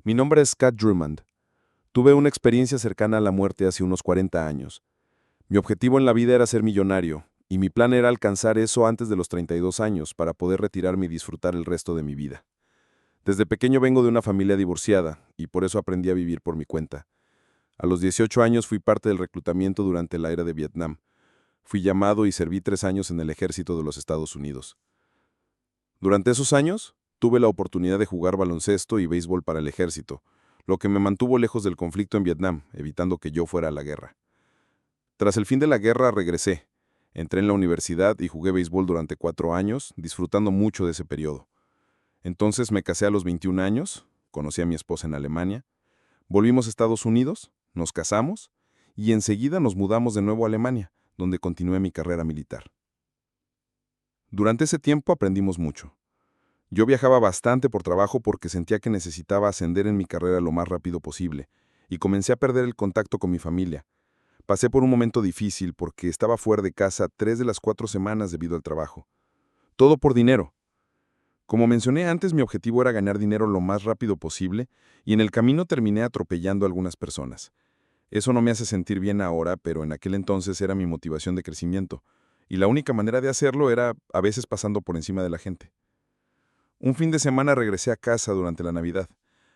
Mi nombre es Kat Drummond. Tuve una experiencia cercana a la muerte hace unos 40 años. Mi objetivo en la vida era ser millonario, y mi plan era alcanzar eso antes de los 32 años para poder retirarme y disfrutar el resto de mi vida. Desde pequeño vengo de una familia divorciada, y por eso aprendí a vivir por mi cuenta. A los 18 años fui parte del reclutamiento durante la era de Vietnam. Fui llamado y serví 3 años en el ejército de los Estados Unidos. Durante esos años, tuve la oportunidad de jugar baloncesto y béisbol para el ejército, lo que me mantuvo lejos del conflicto en Vietnam, evitando que yo fuera a la guerra. Tras el fin de la guerra regresé, entré en la universidad y jugué béisbol durante 4 años, disfrutando mucho de ese periodo. Entonces me casé a los 21 años, conocí a mi esposa en Alemania, volvimos a Estados Unidos, nos casamos y enseguida nos mudamos de nuevo a Alemania, donde continué mi carrera militar. Durante ese tiempo aprendimos mucho. Yo viajaba bastante por trabajo porque sentía que necesitaba ascender en mi carrera lo más rápido posible, y comencé a perder el contacto con mi familia. Pasé por un momento difícil porque estaba fuera de casa 3 de las 4 semanas debido al trabajo. Todo por dinero. Como mencioné antes, mi objetivo era ganar dinero lo más rápido posible, y en el camino terminé atropellando a algunas personas. Eso no me hace sentir bien ahora, pero en aquel entonces era mi motivación de crecimiento, y la única manera de hacerlo era a veces pasando por encima de la gente. Un fin de semana regresé a casa durante la Navidad.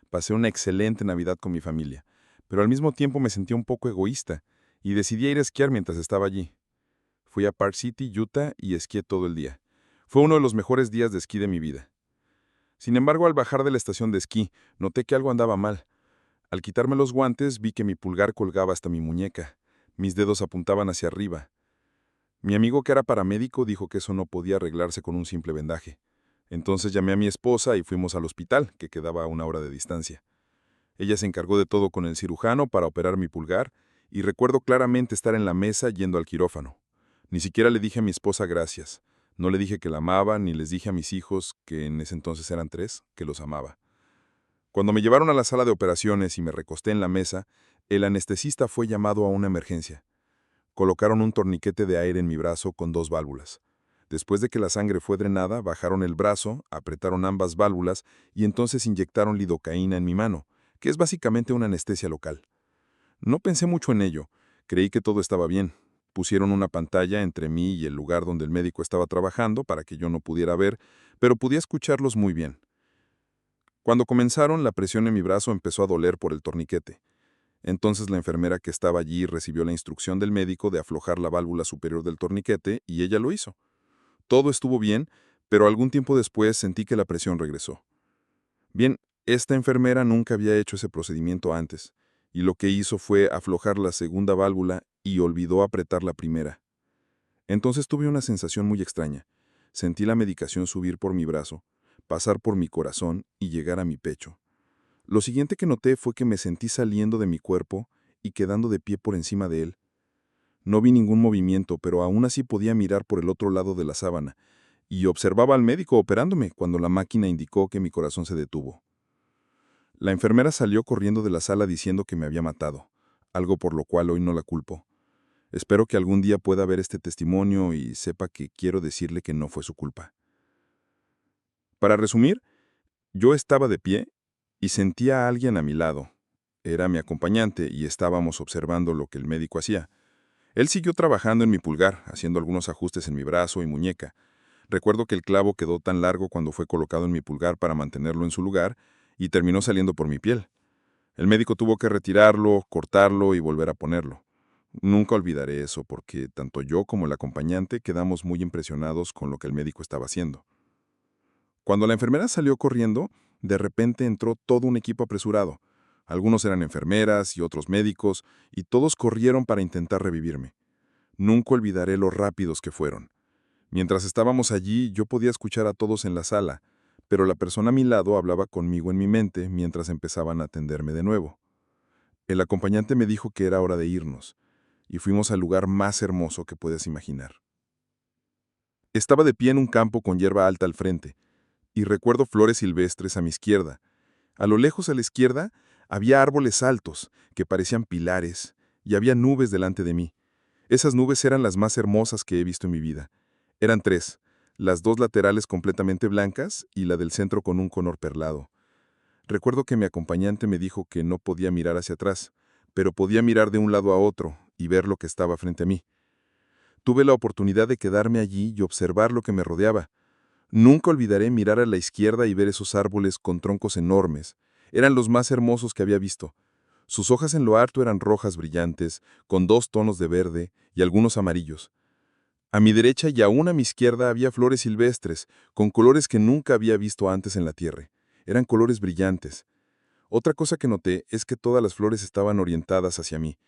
Pasé una excelente Navidad con mi familia, pero al mismo tiempo me sentía un poco egoísta y decidí ir a esquiar mientras estaba allí. Fui a Park City, Utah, y esquié todo el día. Fue uno de los mejores días de esquí de mi vida. Sin embargo, al bajar de la estación de esquí, noté que algo andaba mal. Al quitarme los guantes, vi que mi pulgar colgaba hasta mi muñeca. Mis dedos apuntaban hacia arriba. Mi amigo, que era paramédico, dijo que eso no podía arreglarse con un simple vendaje. Entonces llamé a mi esposa y fuimos al hospital, que quedaba a 1 hora de distancia. Ella se encargó de todo con el cirujano para operar mi pulgar, y recuerdo claramente estar en la mesa yendo al quirófano. Ni siquiera le dije a mi esposa gracias. No le dije que la amaba, ni les dije a mis hijos, que en ese entonces eran 3, que los amaba. Cuando me llevaron a la sala de operaciones y me recosté en la mesa, el anestesista fue llamado a una emergencia. Colocaron un torniquete de aire en mi brazo con 2 válvulas. Después de que la sangre fue drenada, bajaron el brazo, apretaron ambas válvulas y entonces inyectaron lidocaína en mi mano, que es básicamente una anestesia local. No pensé mucho en ello, creí que todo estaba bien. Pusieron una pantalla entre mí y el lugar donde el médico estaba trabajando para que yo no pudiera ver, pero podía escucharlos muy bien. Cuando comenzaron, la presión en mi brazo empezó a doler por el torniquete. Entonces la enfermera que estaba allí recibió la instrucción del médico de aflojar la válvula superior del torniquete y ella lo hizo. Todo estuvo bien, pero algún tiempo después sentí que la presión regresó. Bien, esta enfermera nunca había hecho ese procedimiento antes, y lo que hizo fue aflojar la segunda válvula y olvidó apretar la primera. Entonces tuve una sensación muy extraña. Sentí la medicación subir por mi brazo, pasar por mi corazón y llegar a mi pecho. Lo siguiente que noté fue que me sentí saliendo de mi cuerpo y quedando de pie por encima de él. No vi ningún movimiento, pero aún así podía mirar por el otro lado de la sábana, y observaba al médico operándome cuando la máquina indicó que mi corazón se detuvo. La enfermera salió corriendo de la sala diciendo que me había matado, algo por lo cual hoy no la culpo. Espero que algún día pueda ver este testimonio y sepa que quiero decirle que no fue su culpa. Para resumir, yo estaba de pie y sentía a alguien a mi lado. Era mi acompañante y estábamos observando lo que el médico hacía. Él siguió trabajando en mi pulgar, haciendo algunos ajustes en mi brazo y muñeca. Recuerdo que el clavo quedó tan largo cuando fue colocado en mi pulgar para mantenerlo en su lugar y terminó saliendo por mi piel. El médico tuvo que retirarlo, cortarlo y volver a ponerlo. Nunca olvidaré eso porque tanto yo como el acompañante quedamos muy impresionados con lo que el médico estaba haciendo. Cuando la enfermera salió corriendo, de repente entró todo un equipo apresurado. Algunos eran enfermeras y otros médicos, y todos corrieron para intentar revivirme. Nunca olvidaré lo rápidos que fueron. Mientras estábamos allí, yo podía escuchar a todos en la sala, pero la persona a mi lado hablaba conmigo en mi mente mientras empezaban a atenderme de nuevo. El acompañante me dijo que era hora de irnos, y fuimos al lugar más hermoso que puedes imaginar. Estaba de pie en un campo con hierba alta al frente, y recuerdo flores silvestres a mi izquierda. A lo lejos a la izquierda había árboles altos que parecían pilares, y había nubes delante de mí. Esas nubes eran las más hermosas que he visto en mi vida. Eran 3, las 2 laterales completamente blancas y la del centro con un color perlado. Recuerdo que mi acompañante me dijo que no podía mirar hacia atrás, pero podía mirar de un lado a otro y ver lo que estaba frente a mí. Tuve la oportunidad de quedarme allí y observar lo que me rodeaba. Nunca olvidaré mirar a la izquierda y ver esos árboles con troncos enormes. Eran los más hermosos que había visto. Sus hojas en lo alto eran rojas brillantes, con 2 tonos de verde y algunos amarillos. A mi derecha y aún a mi izquierda había flores silvestres, con colores que nunca había visto antes en la tierra. Eran colores brillantes. Otra cosa que noté es que todas las flores estaban orientadas hacia mí,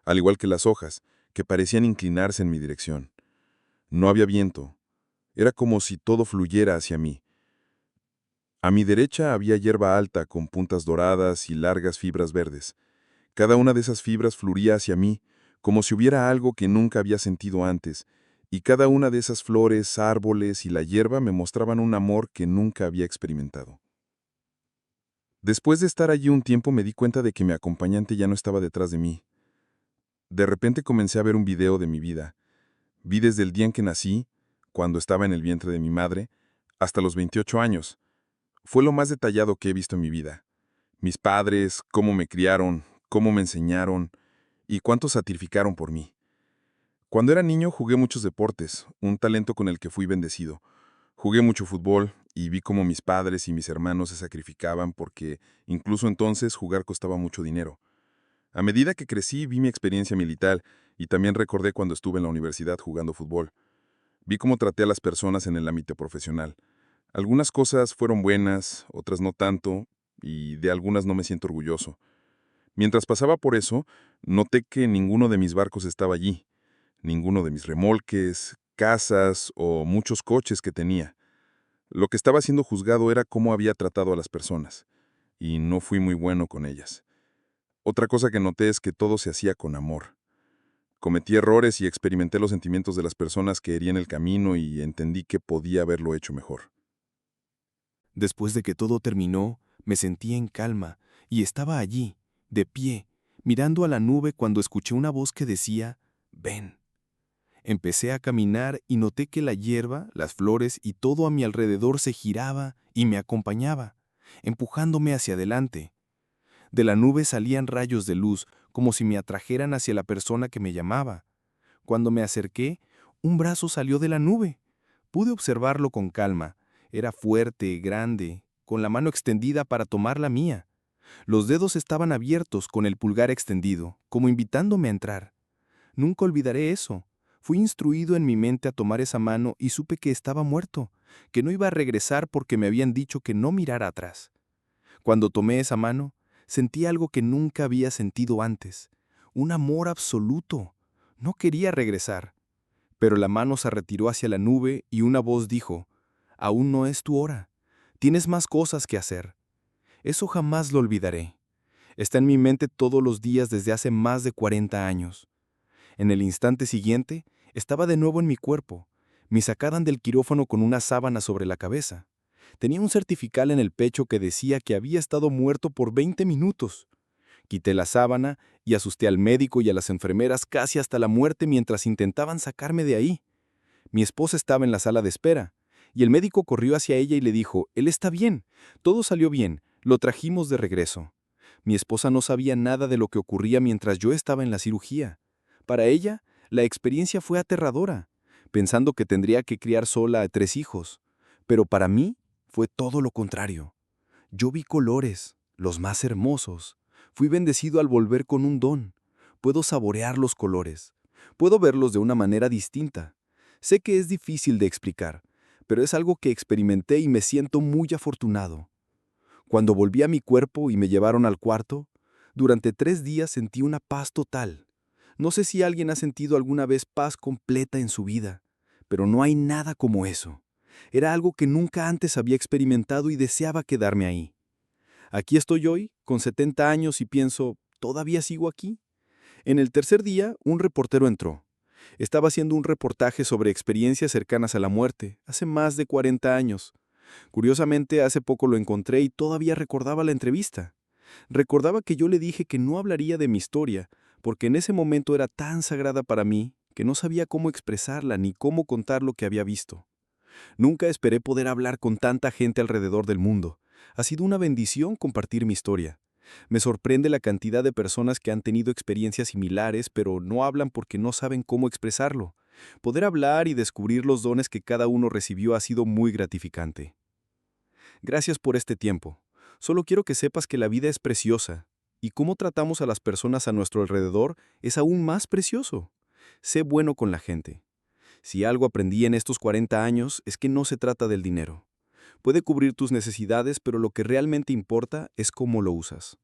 al igual que las hojas, que parecían inclinarse en mi dirección. No había viento. Era como si todo fluyera hacia mí. A mi derecha había hierba alta con puntas doradas y largas fibras verdes. Cada una de esas fibras fluía hacia mí, como si hubiera algo que nunca había sentido antes, y cada una de esas flores, árboles y la hierba me mostraban un amor que nunca había experimentado. Después de estar allí un tiempo me di cuenta de que mi acompañante ya no estaba detrás de mí. De repente comencé a ver un video de mi vida. Vi desde el día en que nací, cuando estaba en el vientre de mi madre, hasta los 28 años. Fue lo más detallado que he visto en mi vida. Mis padres, cómo me criaron, cómo me enseñaron y cuánto sacrificaron por mí. Cuando era niño jugué muchos deportes, un talento con el que fui bendecido. Jugué mucho fútbol y vi cómo mis padres y mis hermanos se sacrificaban porque incluso entonces jugar costaba mucho dinero. A medida que crecí vi mi experiencia militar y también recordé cuando estuve en la universidad jugando fútbol. Vi cómo traté a las personas en el ámbito profesional. Algunas cosas fueron buenas, otras no tanto, y de algunas no me siento orgulloso. Mientras pasaba por eso, noté que ninguno de mis barcos estaba allí, ninguno de mis remolques, casas o muchos coches que tenía. Lo que estaba siendo juzgado era cómo había tratado a las personas, y no fui muy bueno con ellas. Otra cosa que noté es que todo se hacía con amor. Cometí errores y experimenté los sentimientos de las personas que herí en el camino y entendí que podía haberlo hecho mejor. Después de que todo terminó, me sentí en calma y estaba allí, de pie, mirando a la nube cuando escuché una voz que decía, «Ven». Empecé a caminar y noté que la hierba, las flores y todo a mi alrededor se giraba y me acompañaba, empujándome hacia adelante. De la nube salían rayos de luz, como si me atrajeran hacia la persona que me llamaba. Cuando me acerqué, un brazo salió de la nube. Pude observarlo con calma. Era fuerte, grande, con la mano extendida para tomar la mía. Los dedos estaban abiertos con el pulgar extendido, como invitándome a entrar. Nunca olvidaré eso. Fui instruido en mi mente a tomar esa mano y supe que estaba muerto, que no iba a regresar porque me habían dicho que no mirara atrás. Cuando tomé esa mano, sentí algo que nunca había sentido antes, un amor absoluto. No quería regresar. Pero la mano se retiró hacia la nube y una voz dijo, «Aún no es tu hora. Tienes más cosas que hacer». Eso jamás lo olvidaré. Está en mi mente todos los días desde hace más de 40 años. En el instante siguiente, estaba de nuevo en mi cuerpo. Me sacaban del quirófano con una sábana sobre la cabeza. Tenía un certificado en el pecho que decía que había estado muerto por 20 minutos. Quité la sábana y asusté al médico y a las enfermeras casi hasta la muerte mientras intentaban sacarme de ahí. Mi esposa estaba en la sala de espera, y el médico corrió hacia ella y le dijo, «Él está bien, todo salió bien, lo trajimos de regreso». Mi esposa no sabía nada de lo que ocurría mientras yo estaba en la cirugía. Para ella, la experiencia fue aterradora, pensando que tendría que criar sola a 3 hijos. Pero para mí, fue todo lo contrario. Yo vi colores, los más hermosos. Fui bendecido al volver con un don. Puedo saborear los colores. Puedo verlos de una manera distinta. Sé que es difícil de explicar, pero es algo que experimenté y me siento muy afortunado. Cuando volví a mi cuerpo y me llevaron al cuarto, durante 3 días sentí una paz total. No sé si alguien ha sentido alguna vez paz completa en su vida, pero no hay nada como eso. Era algo que nunca antes había experimentado y deseaba quedarme ahí. Aquí estoy hoy, con 70 años, y pienso, ¿todavía sigo aquí? En el tercer día, un reportero entró. Estaba haciendo un reportaje sobre experiencias cercanas a la muerte, hace más de 40 años. Curiosamente, hace poco lo encontré y todavía recordaba la entrevista. Recordaba que yo le dije que no hablaría de mi historia, porque en ese momento era tan sagrada para mí que no sabía cómo expresarla ni cómo contar lo que había visto. Nunca esperé poder hablar con tanta gente alrededor del mundo. Ha sido una bendición compartir mi historia. Me sorprende la cantidad de personas que han tenido experiencias similares, pero no hablan porque no saben cómo expresarlo. Poder hablar y descubrir los dones que cada uno recibió ha sido muy gratificante. Gracias por este tiempo. Solo quiero que sepas que la vida es preciosa, y cómo tratamos a las personas a nuestro alrededor es aún más precioso. Sé bueno con la gente. Si algo aprendí en estos 40 años es que no se trata del dinero. Puede cubrir tus necesidades, pero lo que realmente importa es cómo lo usas.